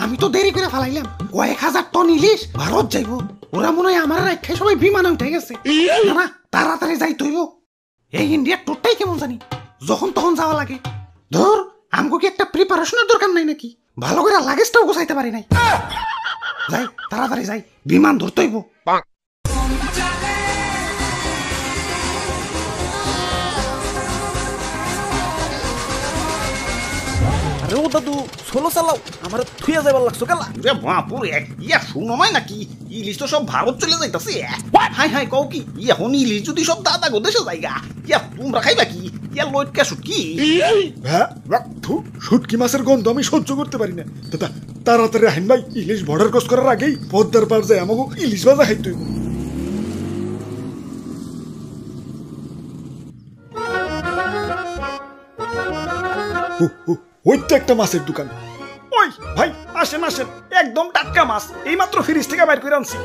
আমি তো দেরি করে ফেলাইলাম, কয়েক হাজার টন ইলিশ ভারত যাইব। ওরা মনে হয় আমার রাখে সবাই বিমানে উঠে গেছে। না তাড়াতাড়ি যাই তৈব। এই ইন্ডিয়ার টোটটাই কেমন জানি, যখন তখন যাওয়া লাগে। ধর আমগো কি একটা প্রিপারেশনের দরকার নাই নাকি? ভালো করে লাগেজটাও গোছাইতে পারি নাই। যাই তাড়াতাড়ি যাই, বিমান ধরতেইব। আরে ও দাদু সোলো চালাও, আমার থুইয়া যাবার লাগছো কেলা? রে বাপুরে, ইয়া শুনো নয় নাকি ইলিশ তো সব ভারত চলে যাইতাছে। হাই হাই কও কি এখন ইলিশ যদি সব দাদা গো দেশে যাইগা, ইয়া তোমরা খাইবা কি? ইয়া লইটকা শুটকি। হ্যাঁ শুটকি মাছের গন্ধ আমি সহ্য করতে পারি না। দাদা তাড়াতাড়ি আইন ভাই, ইলিশ বর্ডার ক্রস করার আগেই পদ্মার পার যায় আমাকে ইলিশ ভাজা খাইতে হইব। ওই তো একটা মাছের দোকান। ওই ভাই আসেন আসেন, একদম টাটকা মাছ, এই মাত্র ফ্রিজ থেকে বাইর করে আনছি।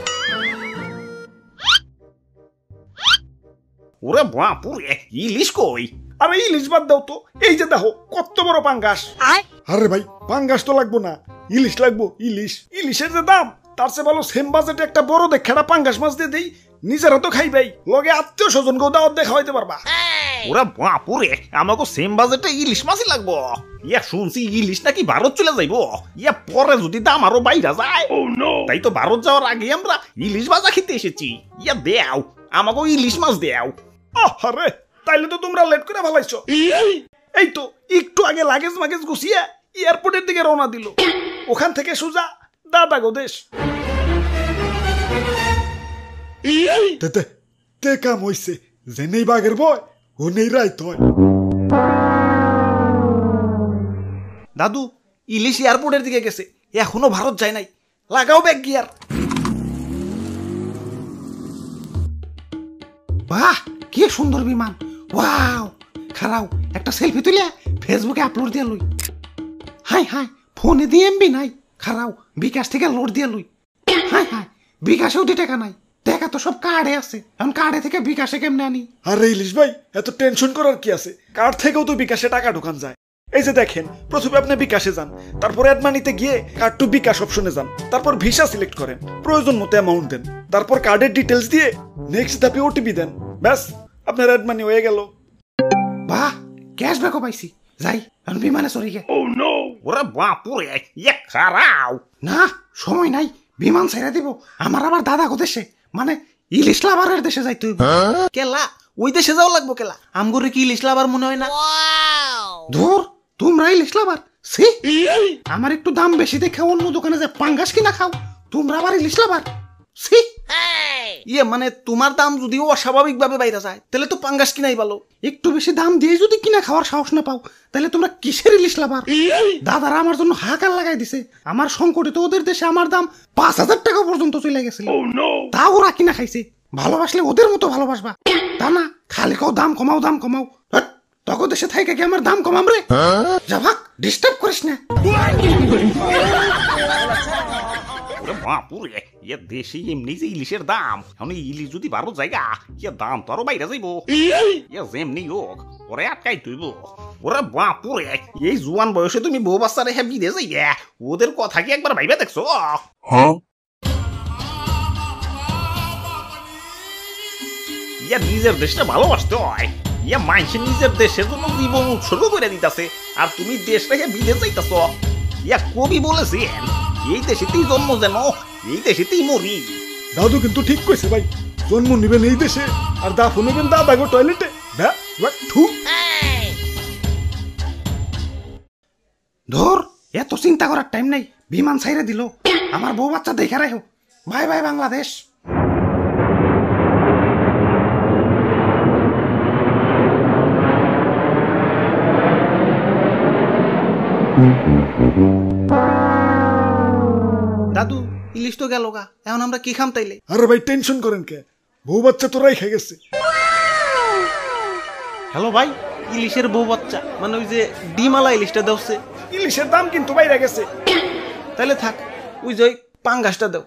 ওরে বাপুরে, ইলিশ কই? আরে ইলিশ বাদ দাও তো, এই যে দেখো কত বড় পাঙ্গাস। আরে ভাই পাঙ্গাস তো লাগবো না, ইলিশ লাগবো। ইলিশ ইলিশের যে দাম, তার চেয়ে ভালো সেম বাজেটে একটা বড় দেখে পাঙ্গাস মাছ দিয়ে দেই, নিজেরা তো খাইবাই, লগে আত্মীয় স্বজন কেউ দাওয়াত দেখা হইতে পারবা। ওরা বাপুরে, আমাকে সেম বাজেটে ইলিশ মাছই লাগবো। ইয়া শুনছি ইলিশ নাকি ভারত চলে যাইব। ইয়া পরে যদি দাম আরো বাইরা যায়, তাই তো ভারত যাওয়ার আগে আমরা ইলিশ ভাজা খেতে এসেছি। ইয়া দেও আমাকে ইলিশ মাছ দেও। আরে তাইলে তো তোমরা লেট করে ফেলাইছো। এই তো একটু আগে লাগেজ মাগেজ গুছিয়ে এয়ারপোর্টের দিকে রওনা দিল, ওখান থেকে সোজা দাদা গো দেশ। তে কাম হইছে, যে নেই বাঘের বয় ও নেই রাইত হয়। দাদু ইলিশ এয়ারপোর্টের দিকে গেছে, এখনো ভারত যায় নাই, লাগাও ব্যাগ গিয়ার। বাহ কি সুন্দর বিমান, ওয়াও। খারাও একটা সেলফি তুলে ফেসবুকে আপলোড দিয়ে লই। হাই হাই ফোনে দিয়ে এমবি নাই, খারাও বিকাশ থেকে লোড দিয়ে লই। হাই হাই বিকাশেও দি টাকা নাই, টাকা তো সব কার্ডে আছে, এখন কার্ডে থেকে বিকাশে কেমনে আনি? আরে ইলিশ ভাই এত টেনশন করার কি আছে, কার্ড থেকেও তো বিকাশে টাকা ঢোকান যায়। এই যে দেখেন, প্রথমে আপনি বিকাশে যান, তারপর অ্যাড মানিতে গিয়ে কার্ড টু বিকাশ অপশনে যান, তারপর ভিসা সিলেক্ট করেন, প্রয়োজন মতো অ্যামাউন্ট দেন, তারপর কার্ডের ডিটেলস দিয়ে নেক্সট ধাপে ওটিপি দেন, ব্যাস আপনার অ্যাড মানি হয়ে গেল। বাহ ক্যাশব্যাকও পাইছি, যাই এখন বিমানে চড়ি গে। ওরে বাপুরে, ইয়া খারাও। না সময় নাই, বিমান ছেড়ে দিব, আমার আবার দাদা দেশে, মানে ইলিশ লাভারের দেশে যাইতে হইব। কেলা ওই দেশে যাওয়া লাগবো কেলা? আমগরে কি ইলিশ লাভার মনে হয় না? ধুর তোমরা ইলিশ লাভার, সি আমার একটু দাম বেশি দেখে অন্য দোকানে যে পাঙ্গাস কিনা খাও, তোমরা আবার ইলিশ লাভার, সি। ইয়ে মানে তোমার দাম যদি অস্বাভাবিক ভাবে বাইরে যায়, তাহলে তো পাঙ্গাস কিনাই ভালো। একটু বেশি দাম দিয়ে যদি কিনা খাওয়ার সাহস না পাও, তাহলে তোমরা কিসের ইলিশ লাভার? দাদারা আমার জন্য হাহাকার লাগাই দিছে, আমার সংকটে তো ওদের দেশে আমার দাম 5,000 টাকা পর্যন্ত চলে গেছিল, তাও ওরা কিনা খাইছে। ভালোবাসলে ওদের মতো ভালোবাসবা, তা না খালি কাও দাম কমাও দাম কমাও। তখন দেশে থাকে কি আমার দাম কমাম রে? যা ভাগ, ডিস্টার্ব করিস না। বাপুরে, ইয়া দেশে এমনি যে ইলিশের দাম, এখন ইলিশ যদি ভারত জায়গা, ইয়া দাম তো আরো বাইরে যাইব। ইয়া যেমনি হোক ওরে আটকাই তুইব। ওরে বাপুরে, এই জুয়ান বয়সে তুমি বউ বাচ্চা রেখে বিদে যাইবে, ওদের কথা কি একবার ভাইবা দেখছো? ইয়া নিজের দেশটা ভালোবাসতে হয়, ইয়া মানুষের নিজের দেশের জন্য জীবন উৎসর্গ করে দিতেছে, আর তুমি দেশ রেখে বিদেশ যাইতেছ। ইয়া কবি বলেছেন, এই দেশেতেই জন্ম যেন এই দেশেতেই মরি। দাদু কিন্তু ঠিক কইছে ভাই, জন্ম নিবেন এই দেশে আর দাফন নেবেন দাদা গো টয়লেটে। ধর এত চিন্তা করার টাইম নাই, বিমান ছাইরে দিল, আমার বউ বাচ্চা দেখে রাখো। Bye bye Bangladesh. দাদু ইলিশ তো গেল গা, এখন আমরা কি খাম তাইলে? আরে ভাই টেনশন করেন কে, বউ বাচ্চা তোরাই খেয়ে গেছে। হ্যালো ভাই, ইলিশের বউ বাচ্চা মানে ওই যে ডিমালা ইলিশটা দেওছে, ইলিশের দাম কিন্তু বাইরে গেছে। তাইলে থাক, ওই যে পাঙ্গাসটা দাও।